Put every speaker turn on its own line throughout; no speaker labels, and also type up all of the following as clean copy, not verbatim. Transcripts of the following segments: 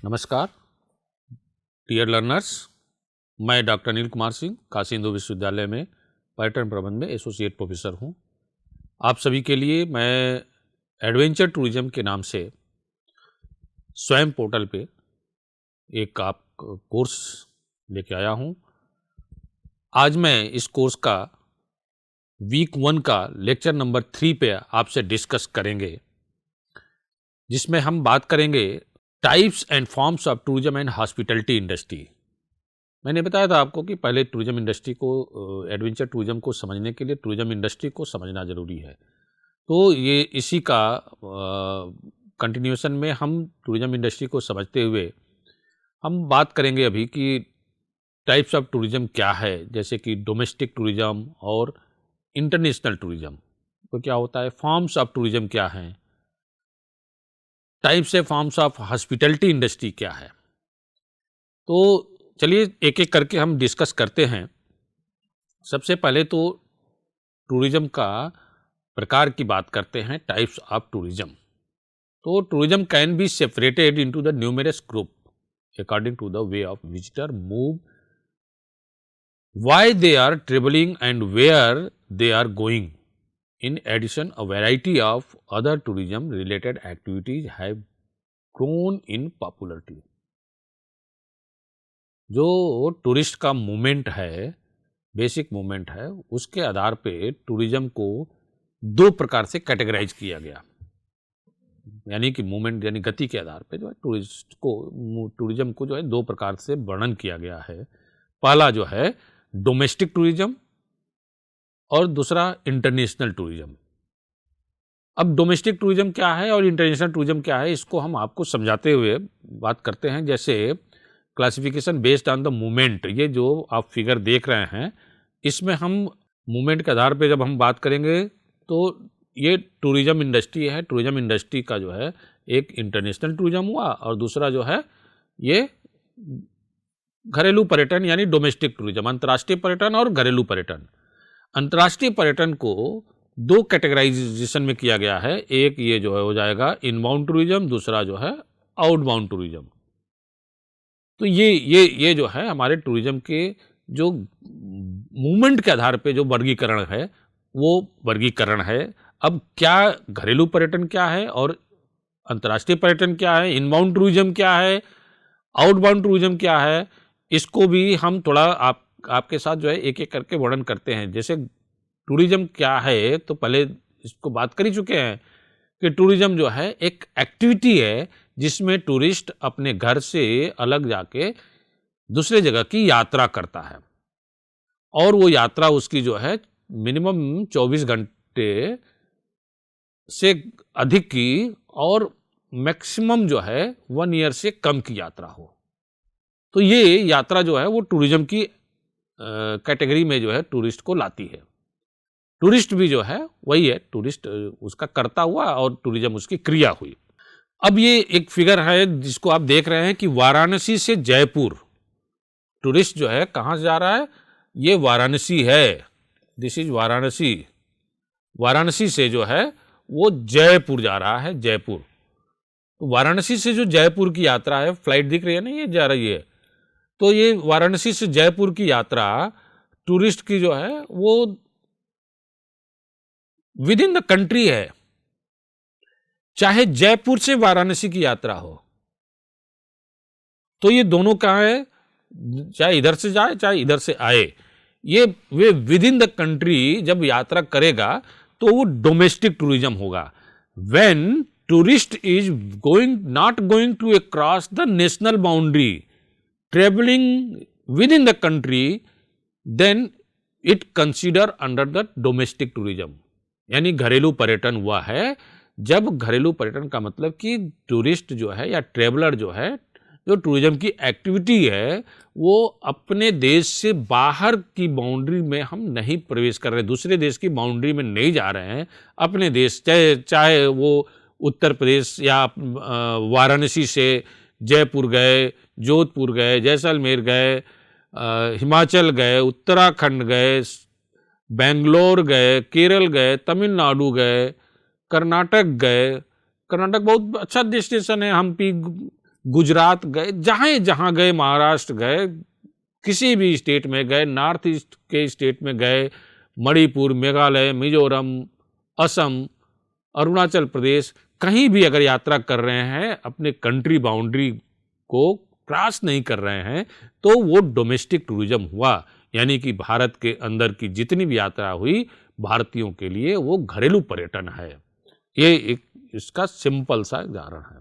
नमस्कार dear learners, मैं doctor Anil Kumar Singh Kashi Hindu विश्वविद्यालय में पर्यटन प्रबंध में एसोसिएट प्रोफेसर हूं। आप सभी के लिए मैं एडवेंचर टूरिज्म के नाम से स्वयं पोर्टल पे एक आप कोर्स लेके आया हूं। आज मैं इस कोर्स का वीक 1 का लेक्चर नंबर 3 पे आपसे डिस्कस करेंगे, जिसमें हम बात करेंगे types and forms of tourism and hospitality industry. मैंने बताया था आपको कि पहले टूरिज्म इंडस्ट्री को, एडवेंचर टूरिज्म को समझने के लिए टूरिज्म इंडस्ट्री को समझना ज़रूरी है। तो ये इसी का कंटिन्यूएशन में हम टूरिज्म इंडस्ट्री को समझते हुए हम बात करेंगे अभी कि टाइप्स ऑफ टूरिज्म क्या है, जैसे कि डोमेस्टिक टूरिज्म और इंटरनेशनल टूरिज्म तो क्या होता है, फॉर्म्स ऑफ टूरिज्म क्या हैं, types and forms of hospitality industry क्या है। तो चलिए एक एक करके हम डिस्कस करते हैं। सबसे पहले तो टूरिज्म का प्रकार की बात करते हैं, टाइप्स ऑफ टूरिज्म। तो tourism can be separated into the numerous group according to the way of visitor move, why they are travelling and where they are going. In addition, a variety of other tourism related activities have grown in popularity. जो tourist का movement है, basic movement है, उसके आधार पे tourism को दो प्रकार से कैटेगराइज किया गया। यानी कि मूवमेंट यानी गति के आधार पे जो है टूरिज्म को जो है दो प्रकार से वर्णन किया गया है। पहला जो है डोमेस्टिक टूरिज्म और दूसरा इंटरनेशनल टूरिज्म। अब डोमेस्टिक टूरिज्म क्या है और इंटरनेशनल टूरिज्म क्या है, इसको हम आपको समझाते हुए बात करते हैं। जैसे classification based on the movement, ये जो आप फिगर देख रहे हैं, इसमें हम मूवमेंट के आधार पे जब हम बात करेंगे तो ये टूरिज्म इंडस्ट्री है। टूरिज्म इंडस्ट्री का जो है एक इंटरनेशनल टूरिज्म हुआ और दूसरा जो है ये घरेलू पर्यटन यानी डोमेस्टिक टूरिज्म, अंतर्राष्ट्रीय पर्यटन और घरेलू पर्यटन। अंतर्राष्ट्रीय पर्यटन को दो कैटेगराइजेशन में किया गया है। एक ये जो है हो जाएगा इनबाउंड टूरिज्म, दूसरा जो है आउटबाउंड टूरिज्म। तो ये जो है हमारे टूरिज्म के जो मूवमेंट के आधार पे जो वर्गीकरण है वो वर्गीकरण है। अब क्या घरेलू पर्यटन क्या है और अंतर्राष्ट्रीय पर्यटन क्या है, इनबाउंड टूरिज्म क्या है, आउटबाउंड टूरिज्म क्या है, इसको भी हम थोड़ा आपके साथ जो है एक एक करके वर्णन करते हैं। जैसे टूरिज्म क्या है, तो पहले इसको बात कर ही चुके हैं कि टूरिज्म जो है एक एक्टिविटी है जिसमें टूरिस्ट अपने घर से अलग जाके दूसरे जगह की यात्रा करता है और वो यात्रा उसकी जो है मिनिमम 24 घंटे से अधिक की और मैक्सिमम जो है 1 ईयर से कम की यात्रा हो। तो ये यात्रा जो है वो टूरिज्म की कैटेगरी में जो है टूरिस्ट को लाती है। टूरिस्ट भी जो है वही है, टूरिस्ट उसका करता हुआ और टूरिज्म उसकी क्रिया हुई। अब ये एक फिगर है जिसको आप देख रहे हैं कि वाराणसी से जयपुर टूरिस्ट जो है कहाँ से जा रहा है, ये वाराणसी है, दिस इज वाराणसी। वाराणसी से जो है वो जयपुर जा रहा है, जयपुर। तो वाराणसी से जो जयपुर की यात्रा है, फ्लाइट दिख रही है ना, ये जा रही है। तो ये वाराणसी से जयपुर की यात्रा टूरिस्ट की जो है वो विद इन द कंट्री है, चाहे जयपुर से वाराणसी की यात्रा हो। तो ये दोनों कहाँ है, चाहे इधर से जाए चाहे इधर से आए, ये way within the country जब यात्रा करेगा तो वो डोमेस्टिक टूरिज्म होगा। When tourist is not going to cross the national boundary, traveling within the country, then it consider under the domestic tourism, यानी घरेलू पर्यटन हुआ है। जब घरेलू पर्यटन का मतलब कि टूरिस्ट जो है या ट्रेवलर जो है, जो टूरिज्म की एक्टिविटी है वो अपने देश से बाहर की बाउंड्री में हम नहीं प्रवेश कर रहे, दूसरे देश की बाउंड्री में नहीं जा रहे हैं, अपने देश चाहे वो उत्तर प्रदेश या वाराणसी से जयपुर गए, जोधपुर गए, जैसलमेर गए, हिमाचल गए, उत्तराखंड गए, बेंगलोर गए, केरल गए, तमिलनाडु गए, कर्नाटक गए। कर्नाटक बहुत अच्छा डेस्टिनेशन है, हम्पी गुजरात गए, जहाँ गए, महाराष्ट्र गए, किसी भी स्टेट में गए, नॉर्थ ईस्ट के स्टेट में गए, मणिपुर, मेघालय, मिजोरम, असम, अरुणाचल प्रदेश, कहीं भी अगर यात्रा कर रहे हैं, अपने कंट्री बाउंड्री को क्रॉस नहीं कर रहे हैं, तो वो डोमेस्टिक टूरिज्म हुआ। यानी कि भारत के अंदर की जितनी भी यात्रा हुई, भारतीयों के लिए वो घरेलू पर्यटन है। ये एक इसका सिंपल सा उदाहरण है।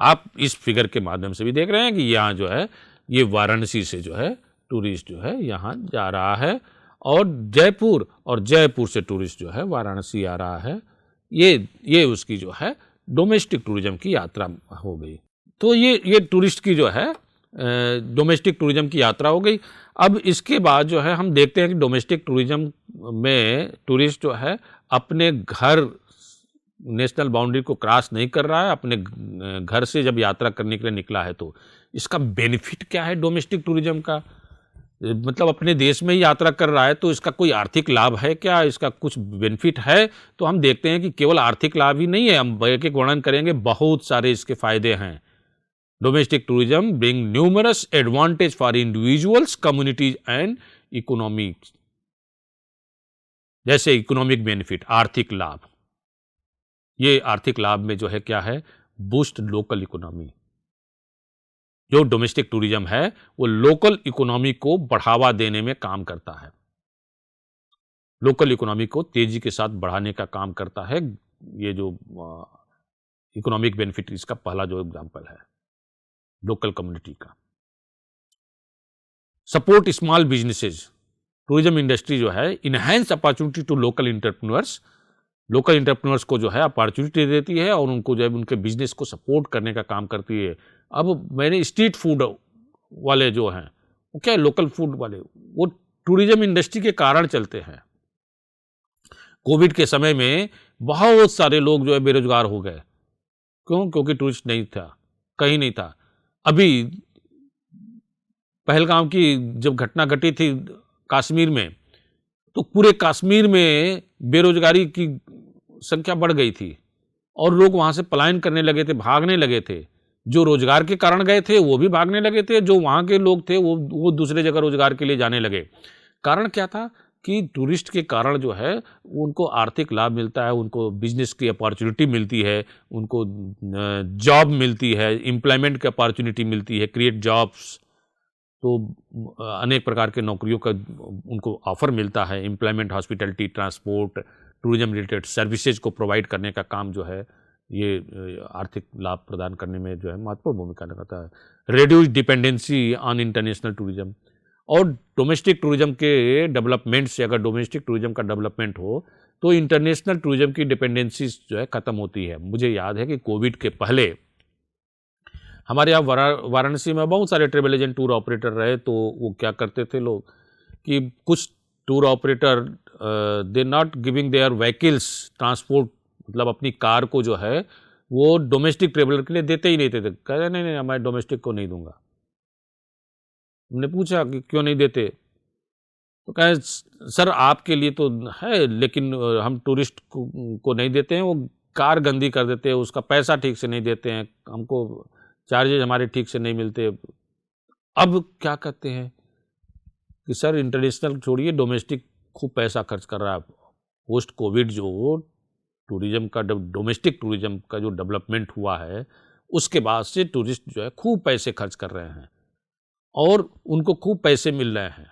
आप इस फिगर के माध्यम से भी देख रहे हैं कि यहाँ जो है, ये वाराणसी से जो है टूरिस्ट जो है यहाँ जा रहा है, और जयपुर से टूरिस्ट जो है वाराणसी आ रहा है। ये उसकी जो है डोमेस्टिक टूरिज्म की यात्रा हो गई। तो ये टूरिस्ट की जो है डोमेस्टिक टूरिज्म की यात्रा हो गई। अब इसके बाद जो है हम देखते हैं कि डोमेस्टिक टूरिज्म में टूरिस्ट जो है अपने घर, नेशनल बाउंड्री को क्रॉस नहीं कर रहा है, अपने घर से जब यात्रा करने के लिए निकला है, तो इसका बेनिफिट क्या है डोमेस्टिक टूरिज्म का? मतलब अपने देश में ही यात्रा कर रहा है, तो इसका कोई आर्थिक लाभ है क्या, इसका कुछ बेनिफिट है? तो हम देखते हैं कि केवल आर्थिक लाभ ही नहीं है, हम एक-एक वर्णन करेंगे, बहुत सारे इसके फायदे हैं। Domestic tourism bring numerous advantage for individuals, communities and economy. जैसे इकोनॉमिक बेनिफिट, आर्थिक लाभ। ये आर्थिक लाभ में जो है क्या है, बूस्ट लोकल इकोनॉमी। जो डोमेस्टिक टूरिज्म है वो लोकल इकोनॉमी को बढ़ावा देने में काम करता है, लोकल इकोनॉमी को तेजी के साथ बढ़ाने का काम करता है। ये जो इकोनॉमिक बेनिफिट, इसका पहला जो एग्जांपल है लोकल कम्युनिटी का। Support small businesses, tourism industry जो है enhance opportunity to local entrepreneurs, local entrepreneurs को जो है अपॉर्चुनिटी देती है और उनको जो है उनके बिजनेस को सपोर्ट करने का काम करती है। अब मैंने स्ट्रीट फूड वाले जो हैं, वो क्या है, लोकल फूड वाले, वो टूरिज्म इंडस्ट्री के कारण चलते हैं। कोविड के समय में बहुत सारे लोग जो है बेरोजगार हो गए। क्यों? क्योंकि टूरिस्ट नहीं था, कहीं नहीं था। अभी पहलगाम की जब घटना घटी थी कश्मीर में, तो पूरे कश्मीर में बेरोजगारी की संख्या बढ़ गई थी और लोग वहां से पलायन करने लगे थे, भागने लगे थे। जो रोजगार के कारण गए थे वो भी भागने लगे थे, जो वहां के लोग थे वो दूसरे जगह रोजगार के लिए जाने लगे। कारण क्या था कि टूरिस्ट के कारण जो है उनको आर्थिक लाभ मिलता है, उनको बिजनेस की अपॉर्चुनिटी मिलती है, उनको जॉब मिलती है, एम्प्लॉयमेंट की अपॉर्चुनिटी मिलती है, क्रिएट जॉब्स। तो अनेक प्रकार के नौकरियों का उनको ऑफर मिलता है, employment, hospitality, transport, tourism related services को प्रोवाइड करने का काम जो है ये आर्थिक लाभ प्रदान करने में जो है महत्वपूर्ण भूमिका निभाता है। Reduce dependency on international tourism, और डोमेस्टिक टूरिज्म के डेवलपमेंट से, अगर डोमेस्टिक टूरिज्म का डेवलपमेंट हो तो इंटरनेशनल टूरिज्म की डिपेंडेंसी जो है खत्म होती है। मुझे याद है कि कोविड के पहले हमारे यहाँ वाराणसी में बहुत सारे ट्रेवल एजेंट, टूर ऑपरेटर रहे। तो वो क्या करते थे लोग कि कुछ tour operator they not giving their vehicles transport, मतलब अपनी कार को जो है वो डोमेस्टिक ट्रेवलर के लिए देते ही नहीं थे। कह रहे नहीं, मैं डोमेस्टिक को नहीं दूंगा। हमने पूछा कि क्यों नहीं देते, तो कहे सर आपके लिए तो है, लेकिन हम टूरिस्ट को नहीं देते हैं, वो कार गंदी कर देते हैं, उसका पैसा ठीक से नहीं देते हैं, हमको चार्जेज हमारे ठीक से नहीं मिलते। अब क्या कहते हैं कि सर इंटरनेशनल छोड़िए, डोमेस्टिक खूब पैसा खर्च कर रहा है। पोस्ट कोविड जो टूरिज्म का, डोमेस्टिक टूरिज्म का जो डेवलपमेंट हुआ है, उसके बाद से टूरिस्ट जो है खूब पैसे खर्च कर रहे हैं और उनको खूब पैसे मिल रहे हैं।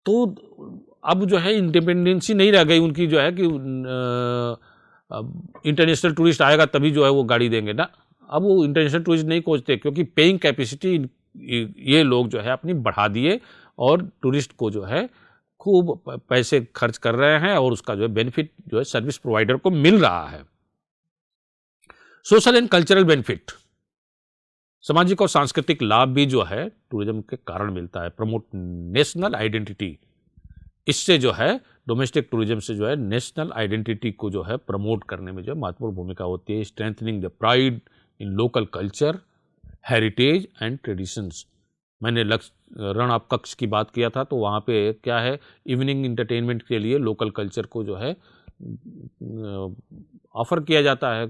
तो अब जो है इंडिपेंडेंसी नहीं रह गई उनकी, जो है कि इंटरनेशनल टूरिस्ट आएगा तभी जो है वो गाड़ी देंगे ना। अब वो इंटरनेशनल टूरिस्ट नहीं खोजते, क्योंकि पेइंग कैपेसिटी ये लोग जो है अपनी बढ़ा दिए और टूरिस्ट को जो है खूब पैसे खर्च कर रहे हैं और उसका जो है बेनिफिट जो है सर्विस प्रोवाइडर को मिल रहा है। सोशल एंड कल्चरल बेनिफिट, सामाजिक और सांस्कृतिक लाभ भी जो है टूरिज्म के कारण मिलता है। प्रमोट नेशनल आइडेंटिटी, इससे जो है डोमेस्टिक टूरिज्म से जो है नेशनल आइडेंटिटी को जो है प्रमोट करने में जो है महत्वपूर्ण भूमिका होती है। Strengthening the pride in local culture, heritage and traditions. मैंने रण ऑफ कच्छ की बात किया था, तो वहाँ पे क्या है, इवनिंग इंटरटेनमेंट के लिए लोकल कल्चर को जो है ऑफर किया जाता है।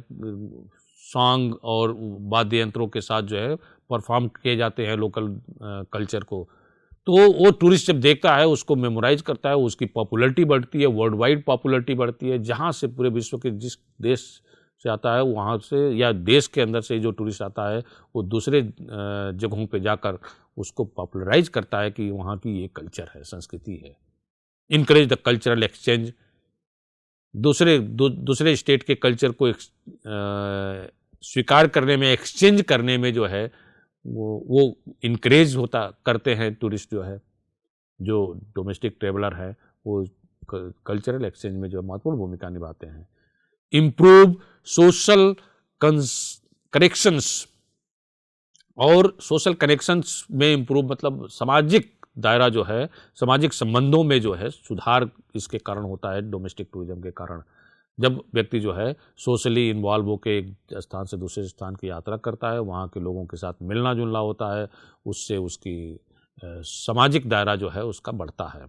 सॉन्ग और वाद्य यंत्रों के साथ जो है परफॉर्म किए जाते हैं लोकल कल्चर को, तो वो टूरिस्ट जब देखता है उसको मेमोराइज करता है, उसकी पॉपुलैरिटी बढ़ती है, वर्ल्ड वाइड पॉपुलैरिटी बढ़ती है। जहाँ से पूरे विश्व के जिस देश से आता है वहाँ से या देश के अंदर से जो टूरिस्ट आता है वो दूसरे जगहों पे जाकर उसको पॉपुलराइज करता है कि वहाँ की ये कल्चर है, संस्कृति है। इनकरेज द कल्चरल एक्सचेंज, दूसरे स्टेट के कल्चर को स्वीकार करने में, एक्सचेंज करने में जो है वो इनकरेज होता करते हैं टूरिस्ट जो है, जो डोमेस्टिक ट्रेवलर है वो कल्चरल एक्सचेंज में जो महत्वपूर्ण भूमिका निभाते हैं। इम्प्रूव सोशल कनेक्शंस, और सोशल कनेक्शंस में इम्प्रूव मतलब सामाजिक दायरा जो है, सामाजिक संबंधों में जो है सुधार इसके कारण होता है, डोमेस्टिक टूरिज्म के कारण। जब व्यक्ति जो है सोशली इन्वॉल्व होकर एक स्थान से दूसरे स्थान की यात्रा करता है, वहाँ के लोगों के साथ मिलना जुलना होता है, उससे उसकी सामाजिक दायरा जो है उसका बढ़ता है।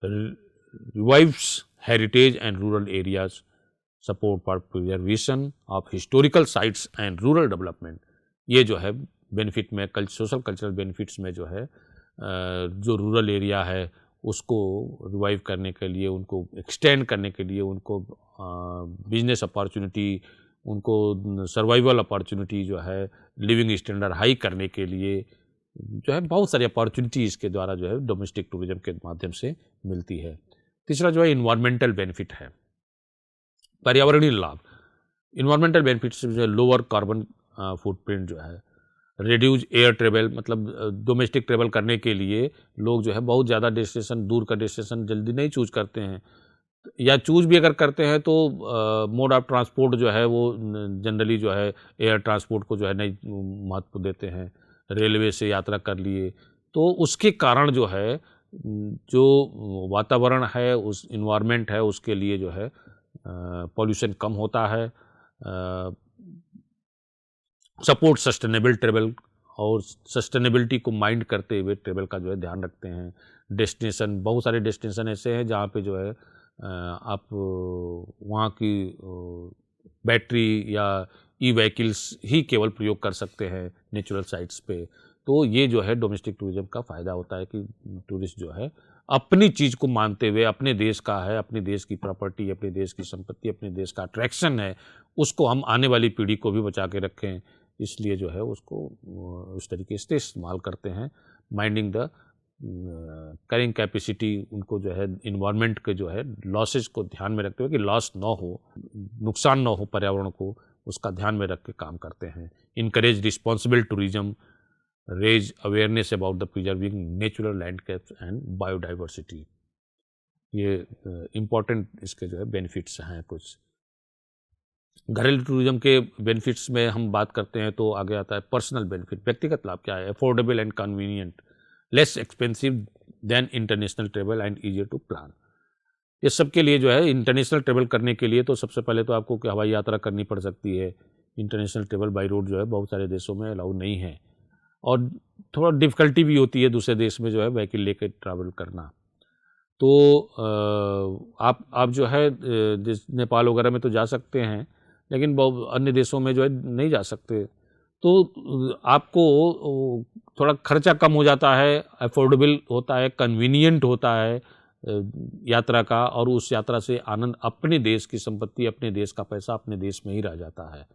Revives heritage and rural areas, support for preservation of historical sites and rural development. ये जो है बेनिफिट में सोशल कल्चरल बेनिफिट्स में जो है जो रूरल एरिया है उसको रिवाइव करने के लिए, उनको एक्सटेंड करने के लिए, उनको बिजनेस अपॉर्चुनिटी, उनको सर्वाइवल अपॉर्चुनिटी जो है, लिविंग स्टैंडर्ड हाई करने के लिए जो है बहुत सारी अपॉर्चुनिटी इसके द्वारा जो है डोमेस्टिक टूरिज्म के माध्यम से मिलती है। तीसरा जो है इन्वायरमेंटल बेनिफिट है, पर्यावरणीय लाभ। इन्वायरमेंटल बेनिफिट्स जो है लोअर कार्बन फुटप्रिंट जो है, रिड्यूज एयर ट्रेवल, मतलब डोमेस्टिक ट्रेवल करने के लिए लोग जो है बहुत ज़्यादा डेस्टिनेशन, दूर का डेस्टिनेशन जल्दी नहीं चूज करते हैं, या चूज भी अगर करते हैं तो मोड ऑफ ट्रांसपोर्ट जो है वो जनरली जो है एयर ट्रांसपोर्ट को जो है नहीं महत्व देते हैं, रेलवे से यात्रा कर लिए, तो उसके कारण जो है जो वातावरण है, उस इन्वायरमेंट है, उसके लिए जो है पॉल्यूशन कम होता है। सपोर्ट सस्टेनेबल ट्रेवल, और सस्टेनेबिलिटी को माइंड करते हुए ट्रेवल का जो है ध्यान रखते हैं। डेस्टिनेशन, बहुत सारे डेस्टिनेशन ऐसे हैं जहाँ पे जो है आप वहाँ की बैटरी या ई व्हीकल्स ही केवल प्रयोग कर सकते हैं नेचुरल साइट्स पे। तो ये जो है डोमेस्टिक टूरिज्म का फ़ायदा होता है कि टूरिस्ट जो है अपनी चीज़ को मानते हुए, अपने देश का है, अपने देश की प्रॉपर्टी, अपने देश की संपत्ति, अपने देश का अट्रैक्शन है, उसको हम आने वाली पीढ़ी को भी बचा के रखें, इसलिए जो है उसको उस तरीके से इस्तेमाल करते हैं। माइंडिंग द कैरिंग कैपेसिटी, उनको जो है इन्वायरमेंट के जो है लॉसेज को ध्यान में रखते हुए कि लॉस ना हो, नुकसान ना हो पर्यावरण को, उसका ध्यान में रख के काम करते हैं। Encourage responsible tourism, raise awareness about the preserving natural landscapes and biodiversity. ये इम्पॉर्टेंट इसके जो है बेनिफिट्स हैं कुछ। घरेलू टूरिज्म के बेनिफिट्स में हम बात करते हैं तो आगे आता है पर्सनल बेनिफिट, व्यक्तिगत लाभ क्या है। Affordable and convenient, less expensive than international travel and easier to plan. ये सबके लिए जो है इंटरनेशनल ट्रेवल करने के लिए तो सबसे पहले तो आपको हवाई यात्रा करनी पड़ सकती है। इंटरनेशनल ट्रेवल बाई रोड जो है बहुत सारे देशों में अलाउ नहीं है, और थोड़ा डिफ़िकल्टी भी होती है दूसरे देश में जो है व्हीकल लेकर ट्रैवल करना। तो आप जो है नेपाल वगैरह में तो जा सकते हैं, लेकिन बहुत अन्य देशों में जो है नहीं जा सकते। तो आपको थोड़ा खर्चा कम हो जाता है, अफोर्डेबल होता है, कन्वीनियंट होता है यात्रा का, और उस यात्रा से आनंद अपने देश की संपत्ति, अपने देश का पैसा अपने देश में ही रह जाता है।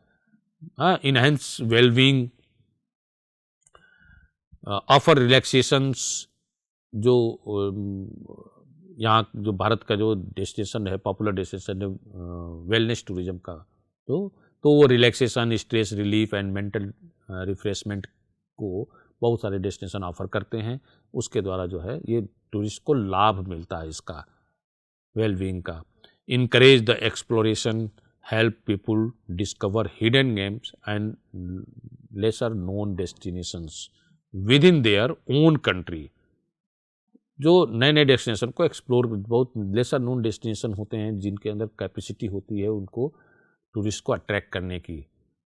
हाँ, इनहेंस वेलबींग, ऑफर रिलैक्सेशंस, जो यहाँ जो भारत का जो डेस्टिनेशन है, पॉपुलर डेस्टिनेशन है वेलनेस टूरिज्म का, तो वो relaxation, stress relief and mental refreshment को बहुत सारे डेस्टिनेशन ऑफर करते हैं। उसके द्वारा जो है ये टूरिस्ट को लाभ मिलता है इसका, वेलबींग का। Encourage the exploration, help people discover hidden games and lesser known destinations with in their own country. जो नए नए डेस्टिनेशन को एक्सप्लोर, बहुत लेसर नोन डेस्टिनेशन होते हैं जिनके अंदर कैपेसिटी होती है उनको टूरिस्ट को अट्रैक्ट करने की।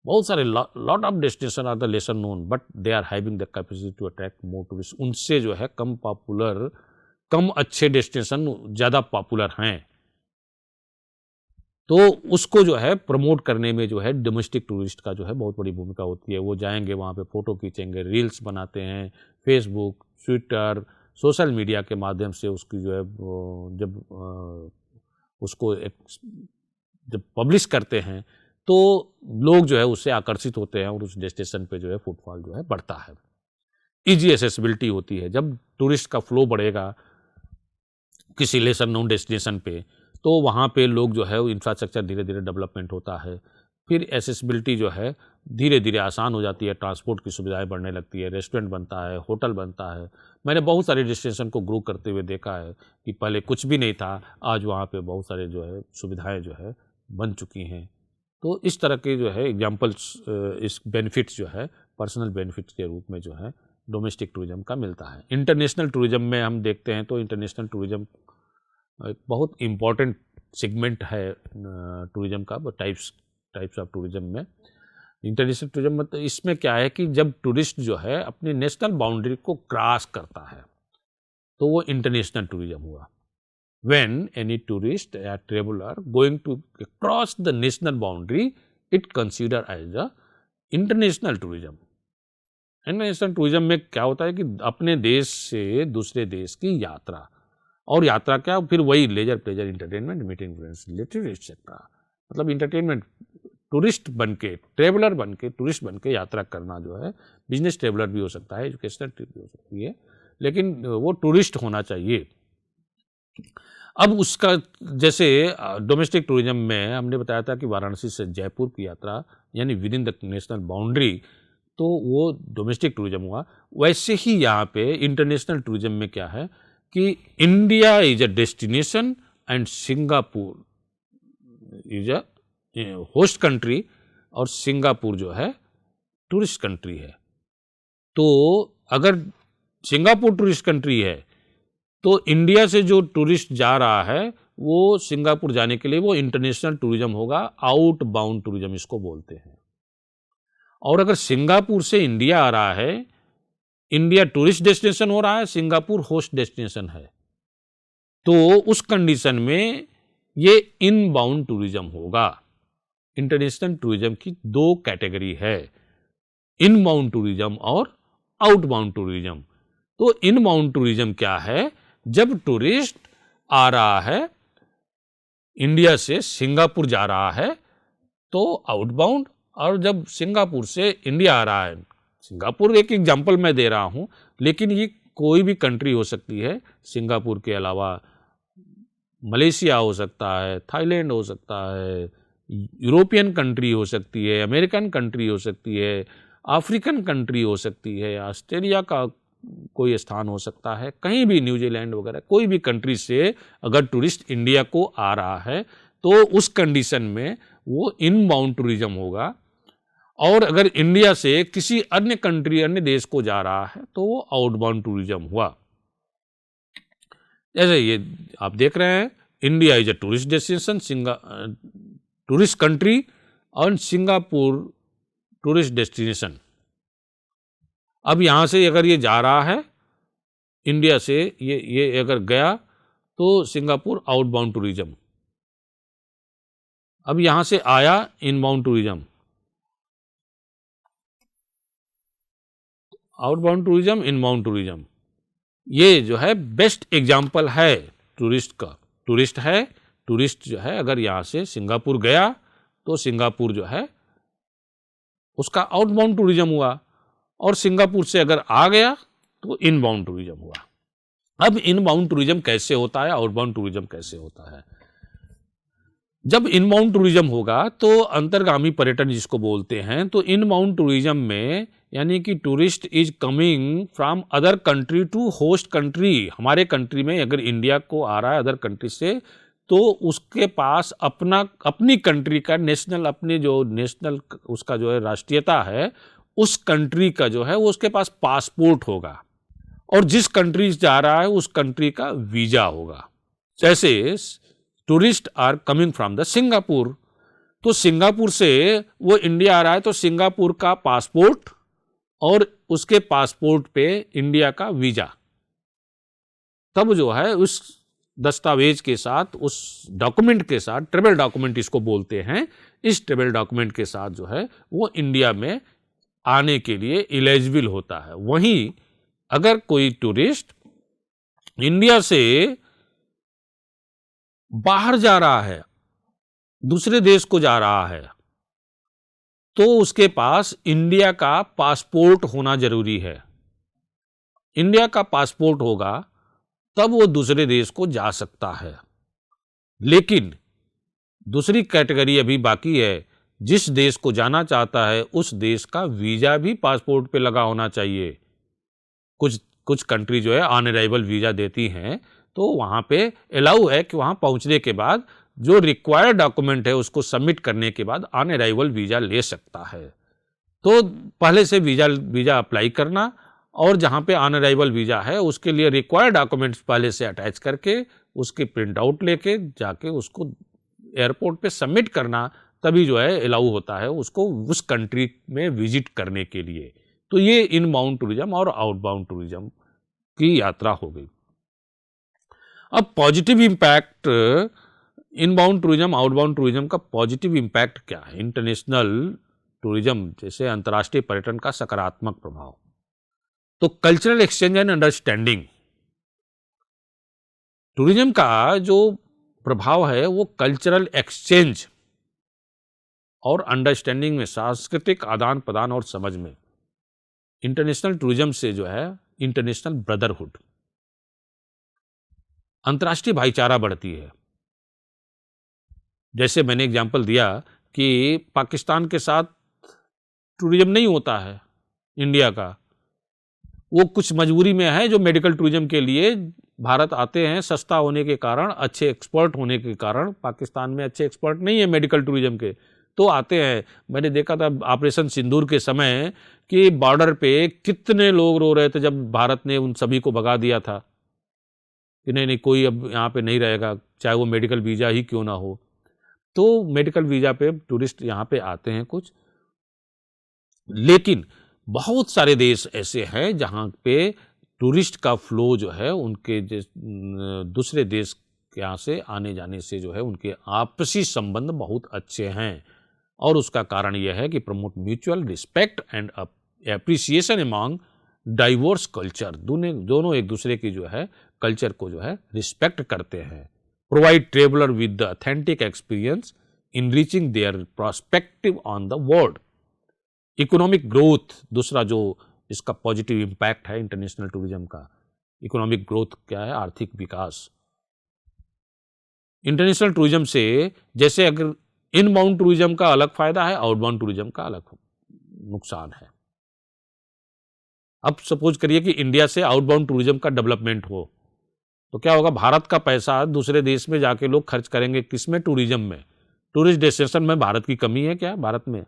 बहुत सारे lot of destination are the lesser known but they are having the capacity to attract more tourist. उनसे जो है कम पॉपुलर, कम अच्छे डेस्टिनेशन ज़्यादा पॉपुलर हैं। तो उसको जो है प्रमोट करने में जो है डोमेस्टिक टूरिस्ट का जो है बहुत बड़ी भूमिका होती है। वो जाएंगे वहाँ पे फ़ोटो खींचेंगे, रील्स बनाते हैं, फेसबुक, ट्विटर, सोशल मीडिया के माध्यम से उसकी जो है जब उसको जब पब्लिश करते हैं तो लोग जो है उससे आकर्षित होते हैं और उस डेस्टिनेशन पे जो है फुटफॉल जो है बढ़ता है। ईजी एसेसिबिलिटी होती है। जब टूरिस्ट का फ्लो बढ़ेगा किसी लेसर नोन डेस्टिनेशन पे, तो वहाँ पे लोग जो है इंफ्रास्ट्रक्चर धीरे धीरे डेवलपमेंट होता है। फिर एसेसिबिलिटी जो है धीरे धीरे आसान हो जाती है, ट्रांसपोर्ट की सुविधाएं बढ़ने लगती है, रेस्टोरेंट बनता है, होटल बनता है। मैंने बहुत सारे डेस्टिनेशन को ग्रो करते हुए देखा है कि पहले कुछ भी नहीं था, आज वहाँ पे बहुत सारे जो है सुविधाएं जो है बन चुकी हैं। तो इस तरह के जो है एग्जाम्पल्स, इस बेनिफिट्स जो है पर्सनल बेनिफिट्स के रूप में जो है डोमेस्टिक टूरिज्म का मिलता है। इंटरनेशनल टूरिज्म में हम देखते हैं तो इंटरनेशनल टूरिज्म एक बहुत इम्पॉर्टेंट सेगमेंट है टूरिज्म का। टाइप्स ऑफ टूरिज्म में इंटरनेशनल टूरिज्म मतलब इसमें क्या है कि जब टूरिस्ट जो है अपनी नेशनल बाउंड्री को क्रॉस करता है तो वो इंटरनेशनल टूरिज्म हुआ। When any tourist or traveler going to cross the national boundary, it considered as a international tourism. International tourism में क्या होता है कि अपने देश से दूसरे देश की यात्रा, और यात्रा क्या, फिर वही leisure pleasure entertainment meeting friends related etcetera, मतलब इंटरटेनमेंट, टूरिस्ट बन के, ट्रेवलर बन के, टूरिस्ट बन के यात्रा करना जो है, बिजनेस ट्रेवलर भी हो सकता है, एजुकेशनल ट्रिप भी हो सकती है, लेकिन वो टूरिस्ट होना चाहिए। अब उसका जैसे डोमेस्टिक टूरिज्म में हमने बताया था कि वाराणसी से जयपुर की यात्रा यानी with in the national boundary, तो वो डोमेस्टिक टूरिज्म हुआ। वैसे ही यहाँ पे इंटरनेशनल टूरिज्म में क्या है कि India is a destination and Singapore is a host country, और सिंगापुर जो है टूरिस्ट कंट्री है। तो अगर सिंगापुर टूरिस्ट कंट्री है तो इंडिया से जो टूरिस्ट जा रहा है वो सिंगापुर जाने के लिए वो इंटरनेशनल टूरिज्म होगा, आउटबाउंड टूरिज्म इसको बोलते हैं। और अगर सिंगापुर से इंडिया आ रहा है, इंडिया टूरिस्ट डेस्टिनेशन हो रहा है, सिंगापुर होस्ट डेस्टिनेशन है, तो उस कंडीशन में ये इनबाउंड टूरिज्म होगा। इंटरनेशनल टूरिज्म की दो कैटेगरी है, इनबाउंड टूरिज्म और आउटबाउंड टूरिज्म। तो इनबाउंड टूरिज्म क्या है, जब टूरिस्ट आ रहा है इंडिया से सिंगापुर जा रहा है तो आउटबाउंड, और जब सिंगापुर से इंडिया आ रहा है, सिंगापुर एक एग्जांपल मैं दे रहा हूं, लेकिन ये कोई भी कंट्री हो सकती है, सिंगापुर के अलावा मलेशिया हो सकता है, थाईलैंड हो सकता है, यूरोपियन कंट्री हो सकती है, अमेरिकन कंट्री हो सकती है, अफ्रीकन कंट्री हो सकती है, ऑस्ट्रेलिया का कोई स्थान हो सकता है, कहीं भी न्यूजीलैंड वगैरह कोई भी कंट्री से अगर टूरिस्ट इंडिया को आ रहा है तो उस कंडीशन में वो इनबाउंड टूरिज्म होगा। और अगर इंडिया से किसी अन्य कंट्री, अन्य देश को जा रहा है तो वो आउटबाउंड टूरिज्म हुआ। जैसे ये आप देख रहे हैं, India is a tourist destination, tourist country, और सिंगापुर टूरिस्ट डेस्टिनेशन। अब यहाँ से अगर ये जा रहा है इंडिया से, ये अगर गया तो सिंगापुर आउटबाउंड टूरिज्म। अब यहाँ से आया inbound tourism, outbound tourism, inbound tourism. ये जो है बेस्ट एग्जाम्पल है टूरिस्ट का। टूरिस्ट है, टूरिस्ट जो है अगर यहाँ से सिंगापुर गया तो सिंगापुर जो है उसका आउटबाउंड टूरिज्म हुआ, और सिंगापुर से अगर आ गया तो इनबाउंड टूरिज्म हुआ। अब इनबाउंड टूरिज्म कैसे होता है, आउटबाउंड टूरिज्म कैसे होता है? जब इनबाउंड टूरिज्म होगा तो अंतर्गामी पर्यटन जिसको बोलते हैं, तो इनबाउंड टूरिज्म में यानी कि tourist is coming from other country to host country. हमारे कंट्री में अगर इंडिया को आ रहा है अदर कंट्री से, तो उसके पास अपनी कंट्री का नेशनल, अपने जो नेशनल उसका जो है राष्ट्रीयता है, उस कंट्री का जो है वो उसके पास पासपोर्ट होगा, और जिस कंट्री जा रहा है उस कंट्री का वीजा होगा। जैसे tourist are coming from the Singapore, तो सिंगापुर से वो इंडिया आ रहा है तो सिंगापुर का पासपोर्ट और उसके पासपोर्ट पे इंडिया का वीजा, तब जो है उस दस्तावेज के साथ, उस डॉक्यूमेंट के साथ, ट्रैवल डॉक्यूमेंट इसको बोलते हैं, इस ट्रैवल डॉक्यूमेंट के साथ जो है वो इंडिया में आने के लिए एलिजिबल होता है। वहीं अगर कोई टूरिस्ट इंडिया से बाहर जा रहा है, दूसरे देश को जा रहा है, तो उसके पास इंडिया का पासपोर्ट होना जरूरी है। इंडिया का पासपोर्ट होगा तब वो दूसरे देश को जा सकता है। लेकिन दूसरी कैटेगरी अभी बाकी है, जिस देश को जाना चाहता है उस देश का वीजा भी पासपोर्ट पे लगा होना चाहिए। कुछ कंट्री जो है ऑन अराइवल वीजा देती हैं, तो वहाँ पे अलाउ है कि वहाँ पहुँचने के बाद जो रिक्वायर्ड डॉक्यूमेंट है उसको सबमिट करने के बाद ऑन अराइवल वीजा ले सकता है। तो पहले से वीजा अप्लाई करना, और जहाँ पे ऑन अराइवल वीजा है उसके लिए रिक्वायर्ड डॉक्यूमेंट्स पहले से अटैच करके उसकी प्रिंट आउट लेके जाके उसको एयरपोर्ट पे सबमिट करना, तभी जो है अलाउ होता है उसको उस कंट्री में विजिट करने के लिए। तो ये इनबाउंड टूरिज्म और आउटबाउंड टूरिज्म की यात्रा हो गई। अब positive impact, inbound tourism, outbound tourism का पॉजिटिव इम्पैक्ट क्या है? इंटरनेशनल टूरिज्म जैसे अंतर्राष्ट्रीय पर्यटन का सकारात्मक प्रभाव, तो cultural exchange and understanding. Tourism का जो प्रभाव है वो कल्चरल एक्सचेंज और अंडरस्टैंडिंग में, सांस्कृतिक आदान प्रदान और समझ में। इंटरनेशनल टूरिज्म से जो है इंटरनेशनल ब्रदरहुड, अंतर्राष्ट्रीय भाईचारा बढ़ती है। जैसे मैंने एग्जांपल दिया कि पाकिस्तान के साथ टूरिज्म नहीं होता है इंडिया का, वो कुछ मजबूरी में है, जो मेडिकल टूरिज्म के लिए भारत आते हैं, सस्ता होने के कारण, अच्छे एक्सपर्ट होने के कारण। पाकिस्तान में अच्छे एक्सपर्ट नहीं है मेडिकल टूरिज्म के, तो आते हैं। मैंने देखा था ऑपरेशन सिंदूर के समय कि बॉर्डर पे कितने लोग रो रहे थे जब भारत ने उन सभी को भगा दिया था कि नहीं नहीं, कोई अब यहाँ पे नहीं रहेगा, चाहे वो मेडिकल वीजा ही क्यों ना हो। तो मेडिकल वीजा पे टूरिस्ट यहाँ पे आते हैं कुछ, लेकिन बहुत सारे देश ऐसे हैं जहाँ पे टूरिस्ट का फ्लो जो है उनके दूसरे देश के यहाँ से आने जाने से जो है उनके आपसी संबंध बहुत अच्छे हैं। और उसका कारण यह है कि promote mutual respect and appreciation among diverse culture. दोनों एक दूसरे की जो है कल्चर को जो है रिस्पेक्ट करते हैं। Provide traveller with the authentic experience enriching their perspective on the world. Economic growth, दूसरा जो इसका पॉजिटिव इम्पैक्ट है इंटरनेशनल टूरिज्म का, इकोनॉमिक ग्रोथ क्या है? आर्थिक विकास। इंटरनेशनल टूरिज्म से जैसे अगर इनबाउंड टूरिज्म का अलग फायदा है, आउटबाउंड टूरिज्म का अलग नुकसान है। अब सपोज करिए कि इंडिया से आउटबाउंड टूरिज्म का डेवलपमेंट हो, तो क्या होगा? भारत का पैसा दूसरे देश में जाके लोग खर्च करेंगे, किसमें? टूरिज्म में। टूरिस्ट डेस्टिनेशन में भारत की कमी है क्या? भारत में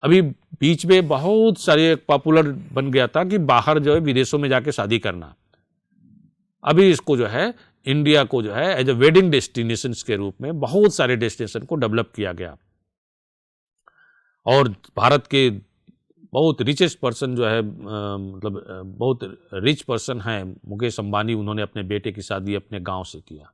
अभी बीच में बहुत सारे पॉपुलर बन गया था कि बाहर जो है विदेशों में जाके शादी करना। अभी इसको जो है इंडिया को जो है एज ए वेडिंग डेस्टिनेशन के रूप में बहुत सारे डेस्टिनेशन को डेवलप किया गया। और भारत के बहुत रिचेस्ट पर्सन जो है, मतलब बहुत रिच पर्सन है मुकेश अंबानी, उन्होंने अपने बेटे की शादी अपने गांव से किया।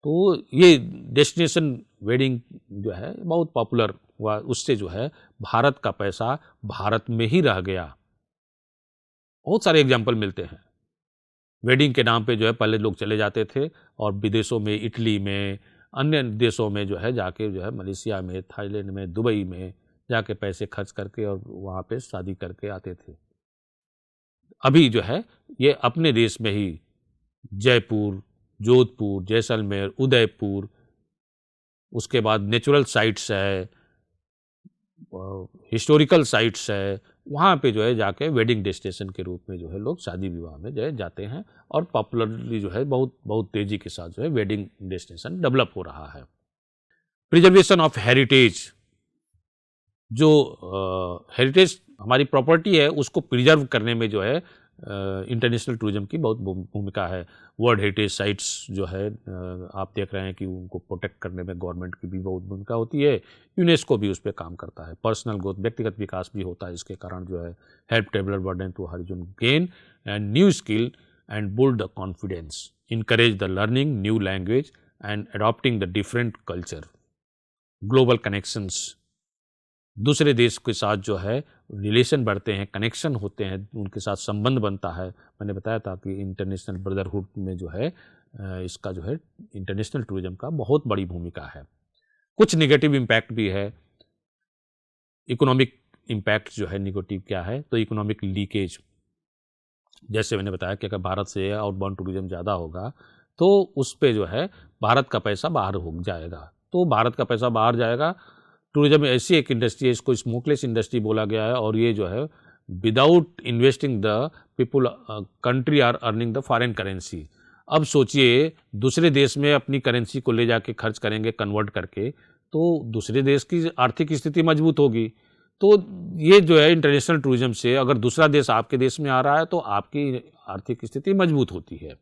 तो ये डेस्टिनेशन वेडिंग जो है बहुत पॉपुलर हुआ, उससे जो है भारत का पैसा भारत में ही रह गया। बहुत सारे एग्जाम्पल मिलते हैं। वेडिंग के नाम पे जो है पहले लोग चले जाते थे और विदेशों में, इटली में, अन्य देशों में जो है जाके जो है मलेशिया में, थाईलैंड में, दुबई में जाके पैसे खर्च करके और वहाँ पे शादी करके आते थे। अभी जो है ये अपने देश में ही जयपुर, जोधपुर, जैसलमेर, उदयपुर, उसके बाद नेचुरल साइट्स है, हिस्टोरिकल साइट्स है, वहाँ पे जो है जाके वेडिंग डेस्टिनेशन के रूप में जो है लोग शादी विवाह में जो है जाते हैं। और पॉपुलरली जो है बहुत तेज़ी के साथ जो है वेडिंग डेस्टिनेशन डेवलप हो रहा है। प्रिजर्वेशन ऑफ हेरिटेज, जो हेरिटेज हमारी प्रॉपर्टी है उसको प्रिजर्व करने में जो है इंटरनेशनल टूरिज्म की बहुत भूमिका है। वर्ल्ड हेरिटेज साइट्स जो है आप देख रहे हैं कि उनको प्रोटेक्ट करने में गवर्नमेंट की भी बहुत भूमिका होती है। यूनेस्को भी उस पर काम करता है। पर्सनल ग्रोथ, व्यक्तिगत विकास भी होता है इसके कारण जो है। Help traveller broaden to horizon gain and new skill and build the confidence, encourage the learning new language and adopting the different culture, global connections, दूसरे देश के साथ जो है रिलेशन बढ़ते हैं, कनेक्शन होते हैं, उनके साथ संबंध बनता है। मैंने बताया था कि इंटरनेशनल ब्रदरहुड में जो है इसका जो है इंटरनेशनल टूरिज्म का बहुत बड़ी भूमिका है। कुछ नेगेटिव इम्पैक्ट भी है। इकोनॉमिक इम्पैक्ट जो है नेगेटिव क्या है, तो इकोनॉमिक लीकेज, जैसे मैंने बताया कि अगर भारत से आउटबाउंड टूरिज्म ज़्यादा होगा तो उस पे जो है भारत का पैसा बाहर हो जाएगा। तो भारत का पैसा बाहर जाएगा। टूरिज्म ऐसी एक इंडस्ट्री है, इसको स्मोकलेस इंडस्ट्री बोला गया है, और ये जो है without investing the people country are earning the foreign currency. अब सोचिए दूसरे देश में अपनी करेंसी को ले जाके खर्च करेंगे कन्वर्ट करके, तो दूसरे देश की आर्थिक स्थिति मजबूत होगी। तो ये जो है इंटरनेशनल टूरिज्म से अगर दूसरा देश आपके देश में आ रहा है तो आपकी आर्थिक स्थिति मजबूत होती है।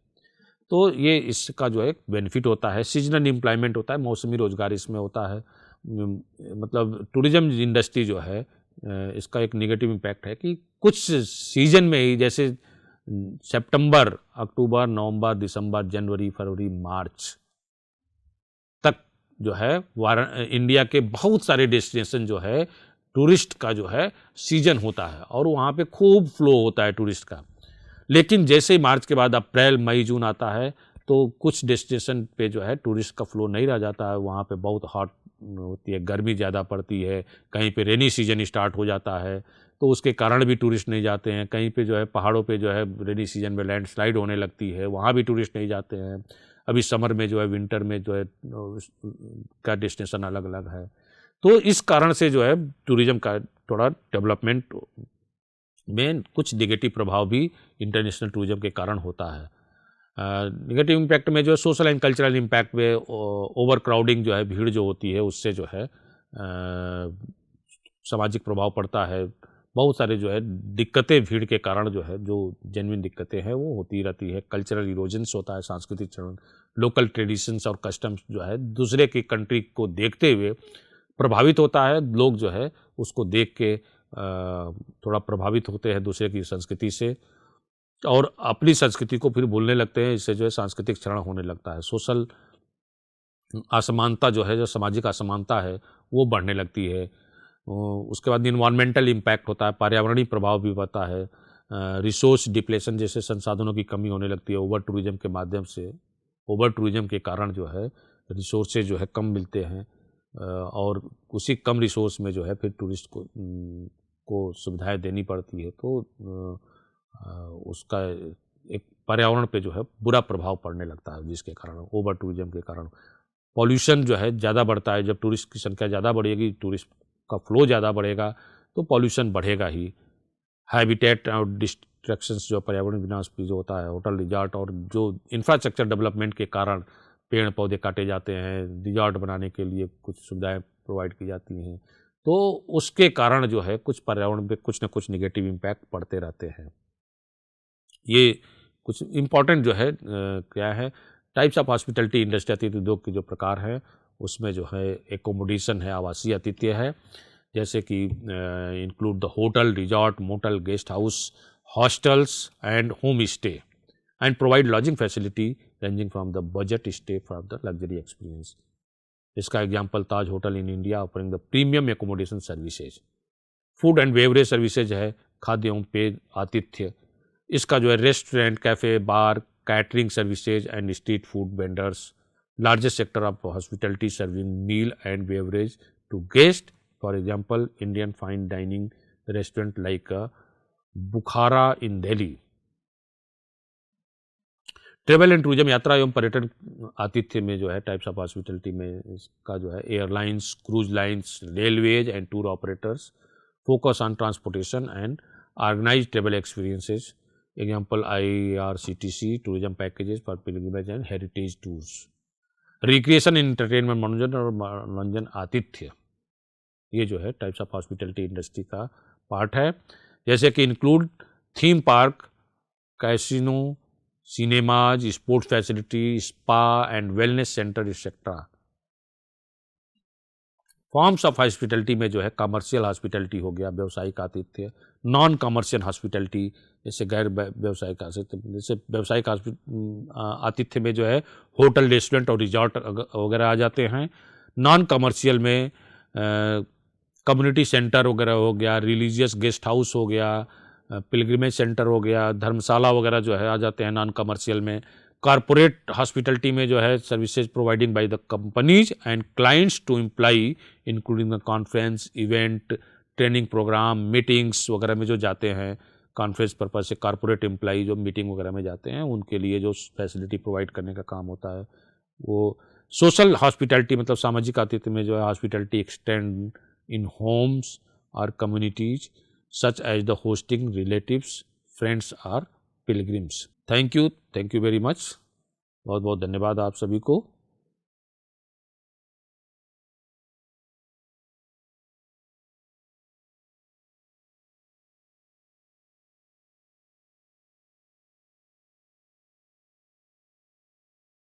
तो ये इसका जो है बेनिफिट होता है। सीजनल एम्प्लॉयमेंट होता है, मौसमी रोजगार इसमें होता है। मतलब टूरिज्म इंडस्ट्री जो है इसका एक नेगेटिव इम्पैक्ट है कि कुछ सीजन में ही, जैसे सितंबर, अक्टूबर, नवंबर, दिसंबर, जनवरी, फरवरी, मार्च तक जो है इंडिया के बहुत सारे डेस्टिनेशन जो है टूरिस्ट का जो है सीजन होता है और वहाँ पे खूब फ्लो होता है टूरिस्ट का। लेकिन जैसे ही मार्च के बाद अप्रैल, मई, जून आता है तो कुछ डेस्टिनेशन पे जो है टूरिस्ट का फ्लो नहीं रह जाता है। वहाँ पे बहुत हॉट होती है, गर्मी ज़्यादा पड़ती है, कहीं पे रेनी सीजन स्टार्ट हो जाता है तो उसके कारण भी टूरिस्ट नहीं जाते हैं। कहीं पे जो है पहाड़ों पे जो है रेनी सीजन में लैंडस्लाइड होने लगती है, वहाँ भी टूरिस्ट नहीं जाते हैं। अभी समर में जो है, विंटर में जो है का डेस्टिनेशन अलग अलग है। तो इस कारण से जो है टूरिज्म का थोड़ा डेवलपमेंट में कुछ नेगेटिव प्रभाव भी इंटरनेशनल टूरिज्म के कारण होता है। नेगेटिव इम्पैक्ट में जो है सोशल एंड कल्चरल इम्पैक्ट में ओवर क्राउडिंग जो है, भीड़ जो होती है उससे जो है सामाजिक प्रभाव पड़ता है। बहुत सारे जो है दिक्कतें भीड़ के कारण जो है, जो जेन्युइन दिक्कतें हैं वो होती रहती है। कल्चरल इरोजन्स होता है, सांस्कृतिक क्षरण, लोकल ट्रेडिशंस और कस्टम्स जो है दूसरे की कंट्री को देखते हुए प्रभावित होता है। लोग जो है उसको देख के थोड़ा प्रभावित होते हैं दूसरे की संस्कृति से और अपनी संस्कृति को फिर भूलने लगते हैं। इससे जो है सांस्कृतिक क्षरण होने लगता है। सोशल असमानता जो है, जो सामाजिक असमानता है वो बढ़ने लगती है। उसके बाद इन्वायरमेंटल इम्पैक्ट होता है, पर्यावरणीय प्रभाव भी होता है। रिसोर्स डिप्लेशन जैसे संसाधनों की कमी होने लगती है ओवर टूरिज्म के माध्यम से। ओवर टूरिज्म के कारण जो है रिसोर्सेज जो है कम मिलते हैं और उसी कम रिसोर्स में जो है फिर टूरिस्ट को सुविधाएं देनी पड़ती है। तो उसका एक पर्यावरण पे जो है बुरा प्रभाव पड़ने लगता है, जिसके कारण ओवर टूरिज्म के कारण पॉल्यूशन जो है ज़्यादा बढ़ता है। जब टूरिस्ट की संख्या ज़्यादा बढ़ेगी, टूरिस्ट का फ्लो ज़्यादा बढ़ेगा तो पॉल्यूशन बढ़ेगा ही। हैबिटेट और डिस्ट्रक्शंस जो पर्यावरण विनाश भी जो होता है, होटल रिजॉर्ट और जो इंफ्रास्ट्रक्चर डेवलपमेंट के कारण पेड़ पौधे काटे जाते हैं, रिजॉर्ट बनाने के लिए कुछ सुविधाएं प्रोवाइड की जाती हैं, तो उसके कारण जो है कुछ पर्यावरण पे कुछ न कुछ निगेटिव इम्पैक्ट पड़ते रहते हैं। ये कुछ इम्पॉर्टेंट जो है क्या है, टाइप्स ऑफ हॉस्पिटलिटी इंडस्ट्री, आतिथ्य उद्योग के जो प्रकार हैं उसमें जो है एकोमोडेशन है, आवासीय आतिथ्य है, जैसे कि include the hotel, resort, motel, guest house, hostels and home stay and provide lodging facility ranging from the budget stay from the luxury experience. इसका example Taj hotel in India offering the premium accommodation services. Food and beverage services है, खाद्य एवं पेय आतिथ्य। इसका जो है restaurant, cafe, bar, catering services and street food vendors. Largest sector of hospitality serving meal and beverage to guest, for example Indian fine dining restaurant like Bukhara in Delhi. Travel and tourism, यात्रा एवं पर्यटन आतिथ्य में जो है types of hospitality में इसका जो है airlines, cruise lines, railways and tour operators focus on transportation and organised travel experiences. Example IRCTC tourism packages for pilgrimage and heritage tours. Recreation, entertainment, मनोरंजन और मनोरंजन आतिथ्य, ये जो है टाइप्स ऑफ हॉस्पिटलिटी इंडस्ट्री का पार्ट है, जैसे कि include theme park, casino, cinemas, sports facility, spa and wellness centre etcetera. Forms of hospitality में जो है कमर्शियल हॉस्पिटैलिटी हो गया, व्यावसायिक आतिथ्य, नॉन कमर्शियल हॉस्पिटैलिटी जैसे गैर व्यावसायिक आतिथ्य, जैसे व्यावसायिक आतिथ्य में जो है होटल, रेस्टोरेंट और रिजॉर्ट वगैरह आ जाते हैं। नॉन कमर्शियल में कम्युनिटी सेंटर वगैरह हो गया, रिलीजियस गेस्ट हाउस हो गया, पिलग्रिमेज सेंटर हो गया, धर्मशाला वगैरह जो है आ जाते हैं नॉन कमर्शियल में। कॉरपोरेट हॉस्पिटैलिटी में जो है services providing by the companies and clients to employee including the conference, event, training programme, meetings वगैरह में जो जाते हैं कॉन्फ्रेंस पर्पज से, कॉरपोरेट एम्प्लॉई जो मीटिंग वगैरह में जाते हैं उनके लिए जो फैसिलिटी प्रोवाइड करने का काम होता है वो। सोशल हॉस्पिटैलिटी मतलब सामाजिक आतिथ्य में जो है हॉस्पिटैलिटी एक्सटेंड इन होम्स और communities such as the hosting relatives, friends or pilgrims. Thank you very much. बहुत बहुत धन्यवाद आप सभी को।